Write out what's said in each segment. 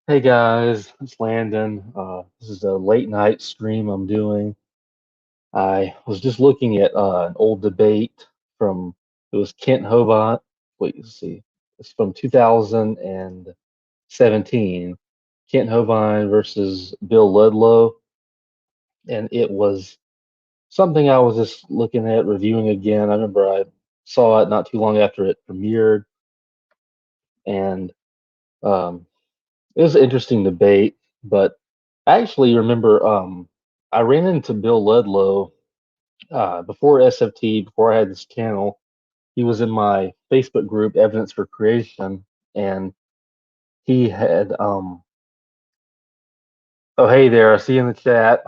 Hey guys, it's Landon. This is a late night stream I'm doing. I was just looking at an old debate from it was Kent Hobart. Wait, let's see, it's from 2017. Kent Hovind versus Bill Ludlow, and it was something I was just looking at reviewing again. I remember I saw it not too long after it premiered, and um, it was an interesting debate, but I actually remember I ran into Bill Ludlow before SFT, before I had this channel. He was in my Facebook group, Evidence for Creation, and he had oh hey there, I see you in the chat.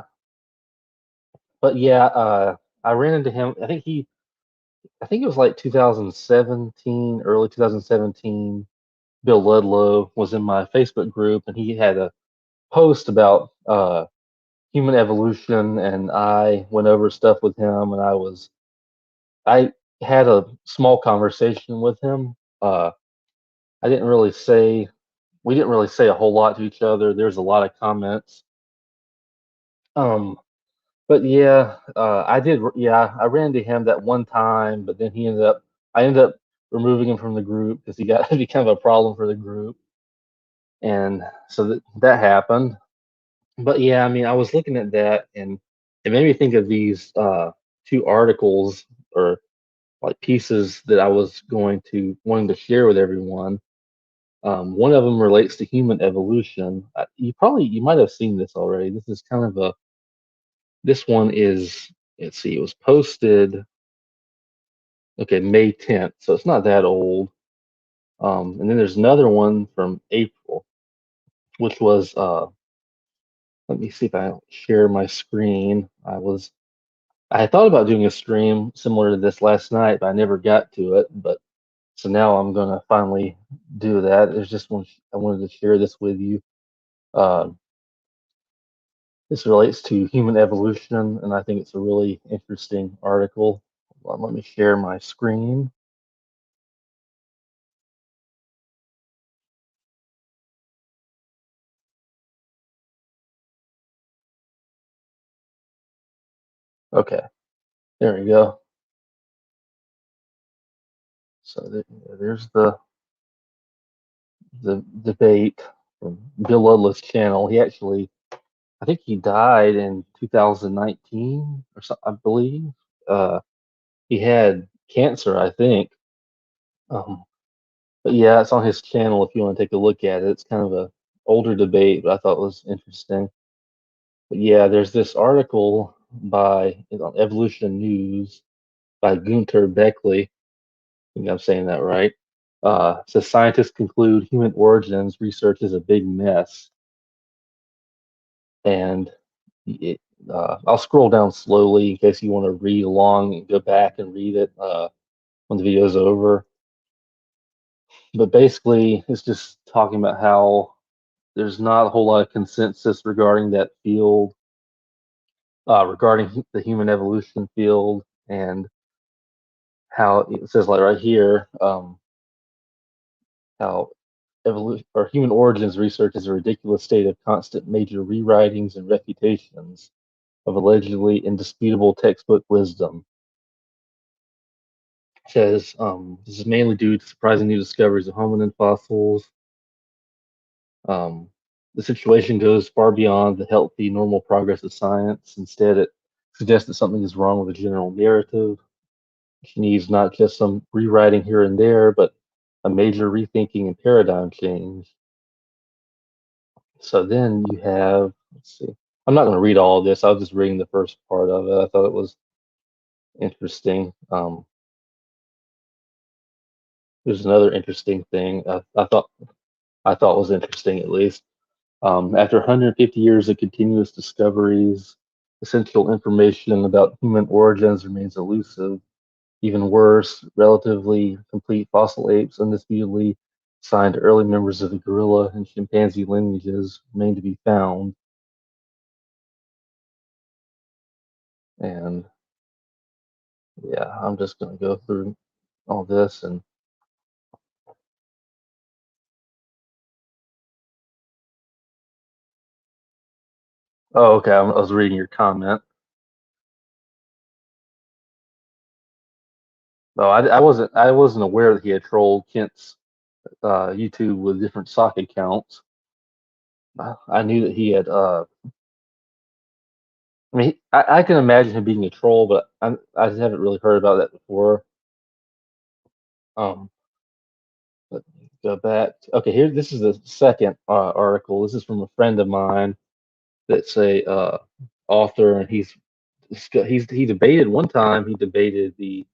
But yeah, I ran into him. I think it was like 2017, early 2017. Bill Ludlow was in my Facebook group, and he had a post about human evolution, and I went over stuff with him, and I had a small conversation with him. I didn't really say we didn't really say a whole lot to each other. There's a lot of comments. Um, but yeah, I did. Yeah, I ran into him that one time, but then I ended up removing him from the group because he got to be kind of a problem for the group, and so that happened. But yeah, I mean, I was looking at that, and it made me think of these two articles or like pieces that I was wanting to share with everyone. One of them relates to human evolution. You might have seen this already. This one is, let's see, it was posted, okay, May 10th, so it's not that old. And then there's another one from April, which was, let me see if I share my screen. I had thought about doing a stream similar to this last night, but I never got to it. But so now I'm gonna finally do that. There's just one I wanted to share this with you. Uh, this relates to human evolution, and I think it's a really interesting article. Let me share my screen. Okay, there we go. So there's the debate from Bill Ludlow's channel. I think he died in 2019 or something, I believe. He had cancer, I think. Um, but yeah, it's on his channel if you want to take a look at it. It's kind of a older debate, but I thought it was interesting. But yeah, there's this article on Evolution News by Gunter Beckley. I think I'm saying that right. It says scientists conclude human origins research is a big mess, and it, I'll scroll down slowly in case you want to read along and go back and read it when the video's over. But basically, it's just talking about how there's not a whole lot of consensus regarding that field, regarding the human evolution field, and how it says like right here, how evolution or human origins research is a ridiculous state of constant major rewritings and refutations of allegedly indisputable textbook wisdom. It says this is mainly due to surprising new discoveries of hominin fossils. Um, the situation goes far beyond the healthy, normal progress of science. Instead, it suggests that something is wrong with the general narrative. She needs not just some rewriting here and there, but a major rethinking and paradigm change. So then you have, let's see, I'm not going to read all of this. I was just reading the first part of it. I thought it was interesting. There's another interesting thing I thought was interesting at least. After 150 years of continuous discoveries, essential information about human origins remains elusive. Even worse, relatively complete fossil apes undisputably assigned to early members of the gorilla and chimpanzee lineages remain to be found. And yeah, I'm just going to go through all this. And Oh, okay. I was reading your comment. Oh, I wasn't aware that he had trolled Kent's YouTube with different sock accounts. I knew that he had. I mean, I can imagine him being a troll, but I just haven't really heard about that before. Um, let me go back. Okay, here. This is the second article. This is from a friend of mine that's a author, and he debated one time. He debated the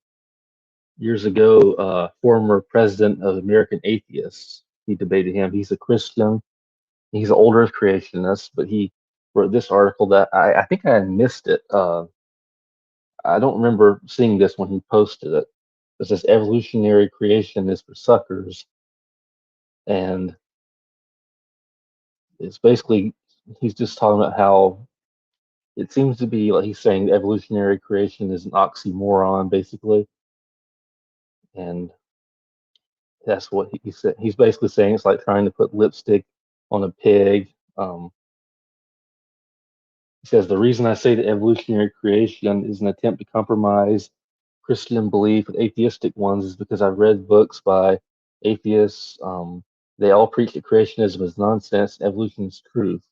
years ago former president of American Atheists. He debated him. He's a Christian. He's an older creationist, but he wrote this article that I think I missed it. I don't remember seeing this when he posted it. It says evolutionary creation is for suckers, and it's basically he's just talking about how it seems to be like he's saying evolutionary creation is an oxymoron, basically, and that's what he said. He's basically saying it's like trying to put lipstick on a pig. He says the reason I say that evolutionary creation is an attempt to compromise Christian belief with atheistic ones is because I've read books by atheists. They all preach that creationism is nonsense, evolution is truth.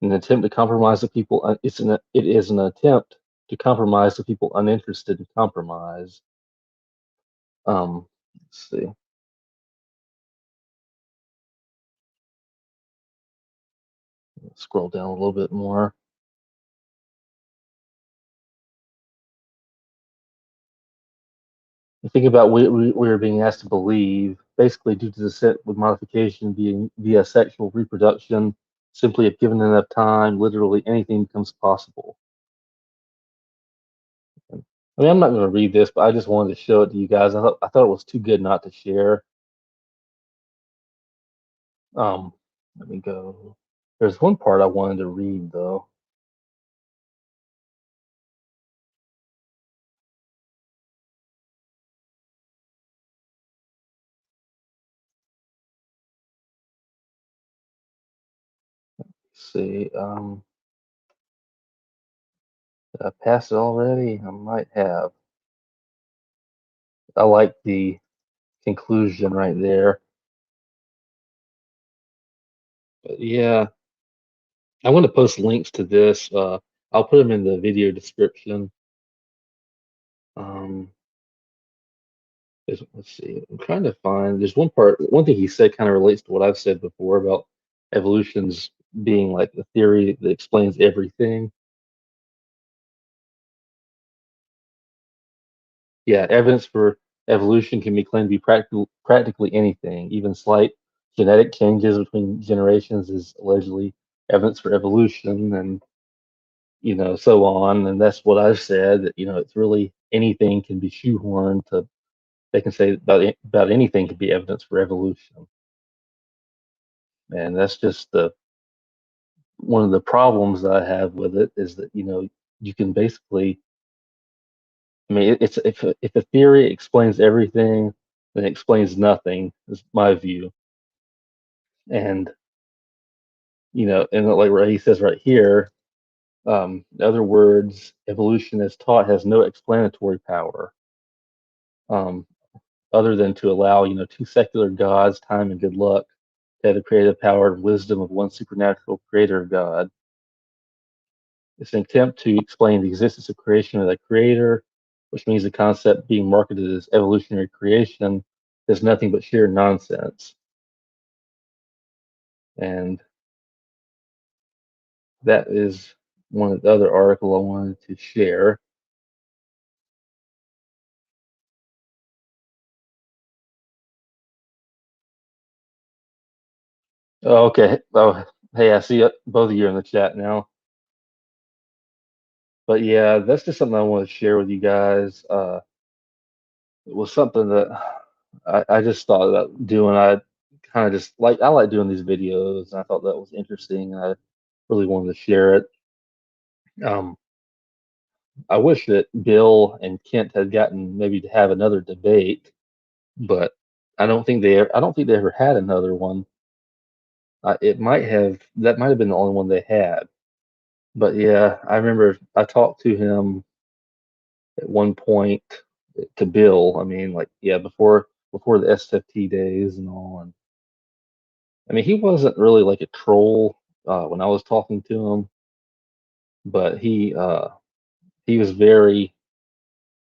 An attempt to compromise the people. It is an attempt to compromise the people uninterested in compromise. Let's see. Let's scroll down a little bit more. Think about we are being asked to believe, basically due to the set with modification being via sexual reproduction, simply if given enough time, literally anything becomes possible. I mean, I'm not going to read this, but I just wanted to show it to you guys. I thought it was too good not to share. Um, Let me go. There's one part I wanted to read though. Let's see, did I pass it already? I might have. I like the conclusion right there. But yeah, I want to post links to this. I'll put them in the video description. Um, let's see. I'm trying to find. There's one thing he said kind of relates to what I've said before about evolution's being like the theory that explains everything. Yeah, evidence for evolution can be claimed to be practically anything. Even slight genetic changes between generations is allegedly evidence for evolution, and so on. And that's what I've said. That it's really anything can be shoehorned to. They can say about anything could be evidence for evolution, and that's just the one of the problems that I have with it is that you can basically. I mean, it's if a theory explains everything, then it explains nothing. Is my view. And and like he says right here, in other words, evolution as taught has no explanatory power, um, other than to allow two secular gods, time and good luck, to have the creative power and wisdom of one supernatural creator God. It's an attempt to explain the existence of creation with a creator, which means the concept being marketed as evolutionary creation is nothing but sheer nonsense. And that is one of the other article I wanted to share. Oh, okay. Oh, hey, I see both of you in the chat now. But yeah, that's just something I want to share with you guys. It was something that I just thought about doing. I kind of just I like doing these videos. And I thought that was interesting. And I really wanted to share it. Um, I wish that Bill and Kent had gotten maybe to have another debate, but I don't think they ever had another one. It might have that might have been the only one they had. But yeah, I remember I talked to him at one point to Bill. I mean, like yeah, before the SFT days and all. And I mean, he wasn't really like a troll when I was talking to him, but he was very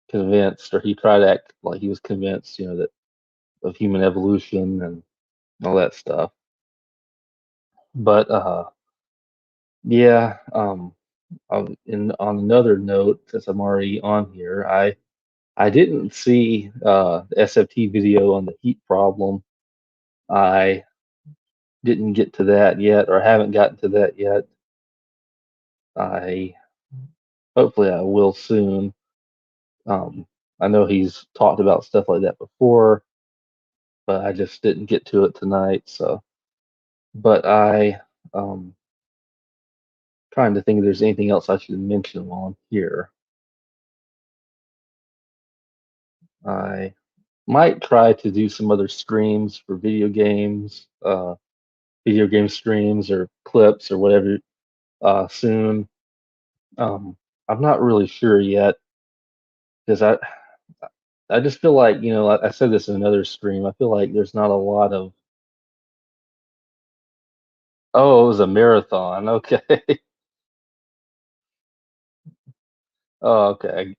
convinced, or he tried to act like he was convinced, that of human evolution and all that stuff. But yeah, on another note, since I'm already on here, I didn't see the SFT video on the heat problem. I didn't get to that yet, or haven't gotten to that yet. I hopefully I will soon. Um, I know he's talked about stuff like that before, but I just didn't get to it tonight. So, but um, trying to think if there's anything else I should mention while I'm here. I might try to do some other streams for video game streams or clips or whatever soon. Um, I'm not really sure yet because I just feel like I said this in another stream. I feel like there's not a lot of oh, it was a marathon. Okay. Oh, okay.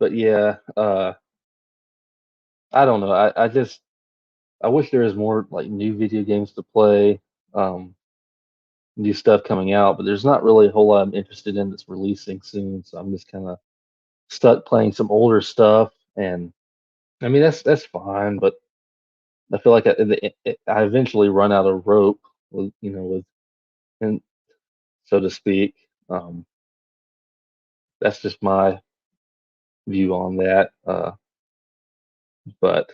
But yeah, I don't know. I just I wish there was more like new video games to play, new stuff coming out, but there's not really a whole lot I'm interested in that's releasing soon. So I'm just kind of stuck playing some older stuff, and I mean that's fine, but I feel like I eventually run out of rope with and so to speak. Um, that's just my view on that. But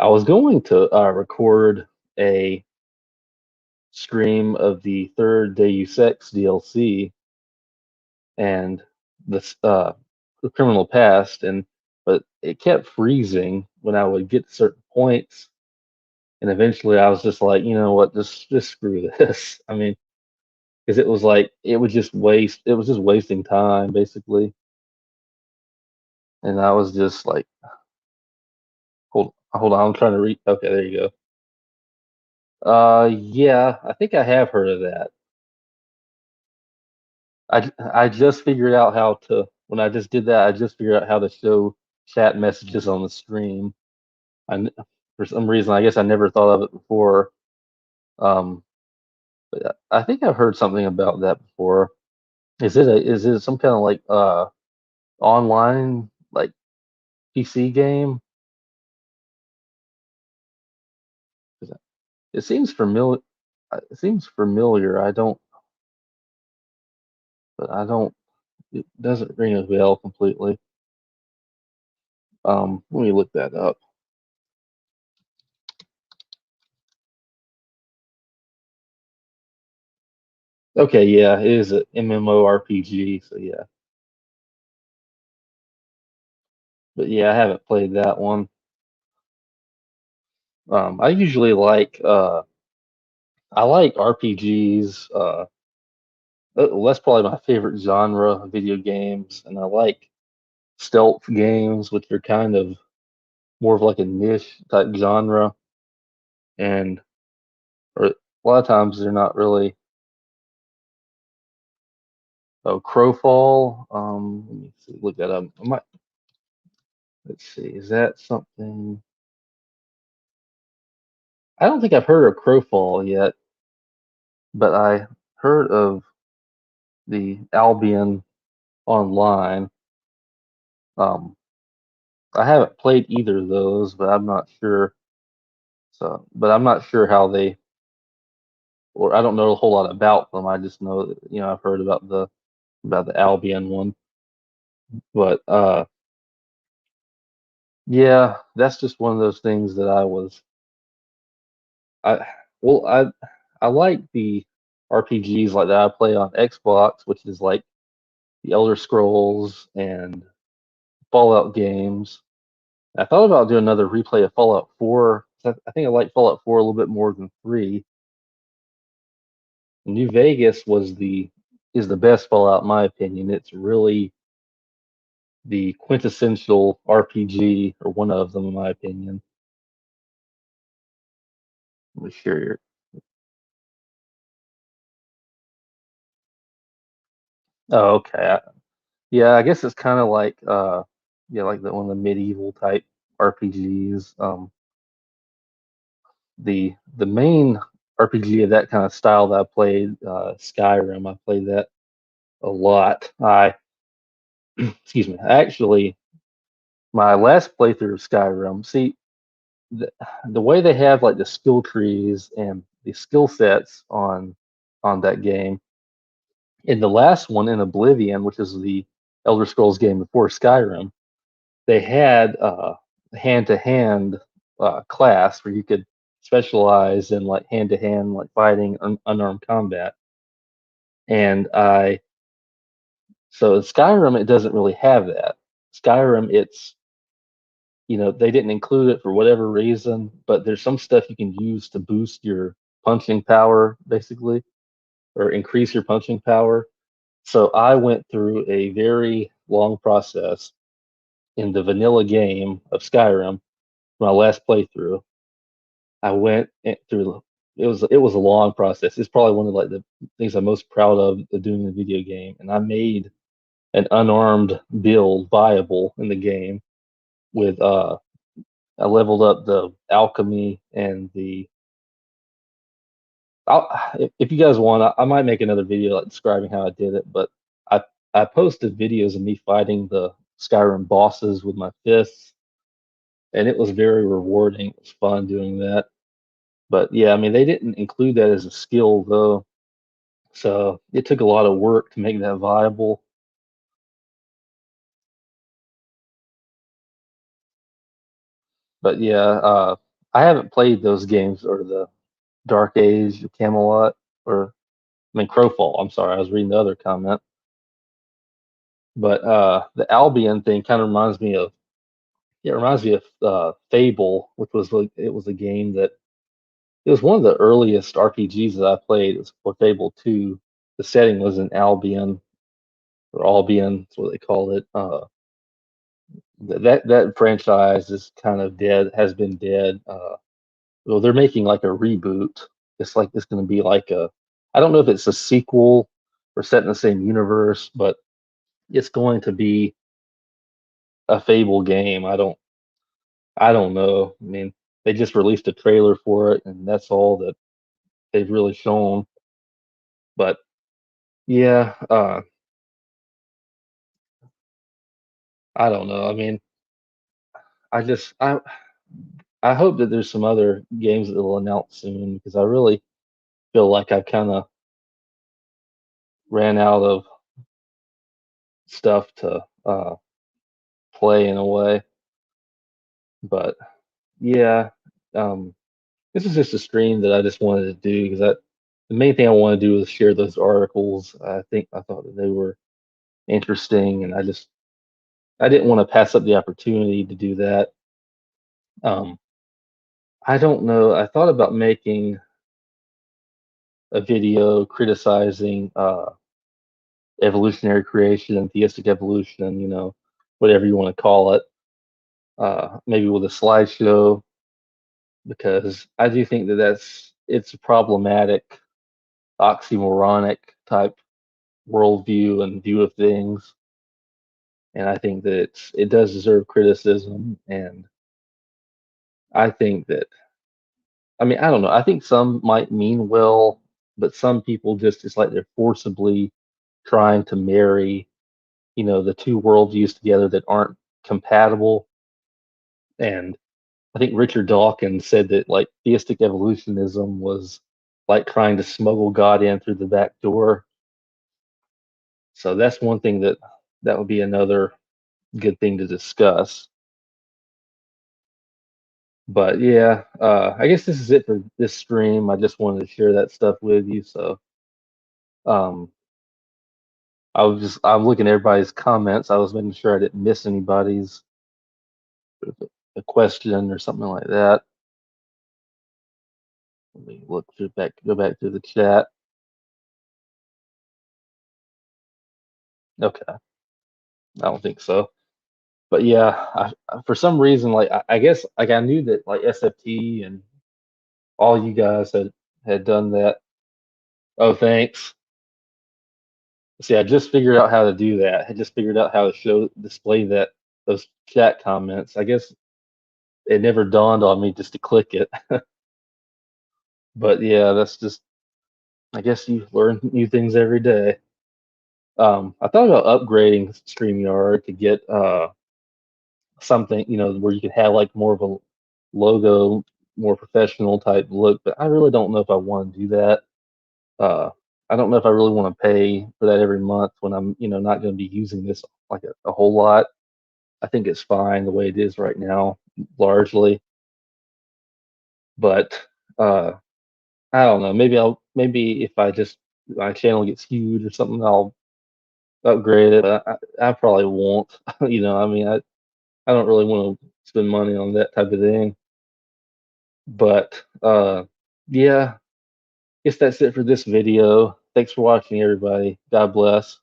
I was going to record a stream of the third Deus Ex DLC and this the criminal past, and but it kept freezing when I would get to certain points, and eventually I was just like, you know what, just screw this. I mean, because it was like it was just wasting time basically, and I was just like, hold on, I'm trying to read. Okay, there you go. Yeah, I think I have heard of that. I just figured out how to when I just did that. I just figured out how to show chat messages on the stream. For some reason, I guess I never thought of it before. Um, but I think I've heard something about that before. Is it some kind of like online like PC game? It seems familiar. It seems familiar. But I don't. It doesn't ring a bell completely. Let me look that up. Okay, yeah, it is a MMORPG. So yeah, but yeah, I haven't played that one. I usually I like RPGs. That's probably my favorite genre of video games, and I like stealth games, which are kind of more of like a niche type genre, and or a lot of times they're not really. Oh, Crowfall. Let me see, look that up. Let's see, is that something? I don't think I've heard of Crowfall yet, but I heard of the Albion Online. Um, I haven't played either of those, but I'm not sure. So, but I'm not sure how they, or I don't know a whole lot about them. I just know that, I've heard about the Albion one. But yeah, that's just one of those things that I well I like the RPGs like that I play on Xbox, which is like the Elder Scrolls and Fallout games. I thought about doing another replay of Fallout 4. I think I like Fallout 4 a little bit more than 3. New Vegas was is the best Fallout in my opinion. It's really the quintessential RPG, or one of them in my opinion. Let me share your. Oh, okay. Yeah, I guess it's kind of like yeah, like the one of the medieval type RPGs. The main RPG of that kind of style that I played, Skyrim. I played that a lot. I excuse me. Actually, my last playthrough of Skyrim. See, the, the way they have like the skill trees and the skill sets on that game. In the last one, in Oblivion, which is the Elder Scrolls game before Skyrim, they had hand to hand class where you could specialize in like hand to hand like fighting, unarmed combat. And I so in Skyrim it doesn't really have that. Skyrim, it's, they didn't include it for whatever reason, but there's some stuff you can use to boost your punching power basically, or increase your punching power. So I went through a very long process in the vanilla game of Skyrim, my last playthrough. I went through. It was a long process. It's probably one of like the things I'm most proud of doing in a video game. And I made an unarmed build viable in the game with I leveled up the alchemy and the. If you guys want, I might make another video like describing how I did it. But I I posted videos of me fighting the Skyrim bosses with my fists, and it was very rewarding. It was fun doing that. But yeah, I mean, they didn't include that as a skill though, so it took a lot of work to make that viable. But yeah, I haven't played those games, or the Dark Age, Camelot, or I mean Crowfall. I'm sorry, I was reading the other comment. But the Albion thing kind of reminds me of, yeah, it reminds me of Fable, which was like, it was a game that it was one of the earliest RPGs that I played. It was for Fable 2. The setting was in Albion, or Albion, that's what they called it. That franchise is kind of dead, has been dead. Well, they're making like a reboot. It's like it's going to be like a, I don't know if it's a sequel or set in the same universe, but it's going to be a Fable game. I don't know. I mean, they just released a trailer for it, and that's all that they've really shown. But yeah, I don't know. I mean, I just I hope that there's some other games that they'll announce soon, because I really feel like I've kind of ran out of stuff to play in a way. But yeah, um, this is just a stream that I just wanted to do because the main thing I want to do is share those articles. I thought that they were interesting, and I didn't want to pass up the opportunity to do that. Um, I don't know. I thought about making a video criticizing evolutionary creation and theistic evolution, whatever you want to call it, maybe with a slideshow, because I do think that it's a problematic, oxymoronic type worldview and view of things, and I think that it does deserve criticism. And I think that, I mean, I don't know. I think some might mean well, but some people just, it's like they're forcibly trying to marry, the two worldviews together that aren't compatible. And I think Richard Dawkins said that like theistic evolutionism was like trying to smuggle God in through the back door. So that's one thing that would be another good thing to discuss. But yeah, I guess this is it for this stream. I just wanted to share that stuff with you. So um, I'm looking at everybody's comments. I was making sure I didn't miss anybody's, a question or something like that. Let me go back through the chat. Okay, I don't think so. But yeah, for some reason, like I guess like I knew that like SFT and all you guys had done that. Oh, thanks. See, I just figured out how to do that. I just figured out how to display that those chat comments. I guess it never dawned on me just to click it. But yeah, that's just I guess you learn new things every day. I thought about upgrading StreamYard to get something, where you could have like more of a logo, more professional type look, but I really don't know if I want to do that. Uh, I don't know if I really want to pay for that every month when I'm, not going to be using this like a whole lot. I think it's fine the way it is right now, largely. But I don't know. Maybe if I just my channel gets huge or something, I'll upgrade it. But I probably won't. I mean, I don't really want to spend money on that type of thing. But yeah, guess that's it for this video. Thanks for watching, everybody. God bless.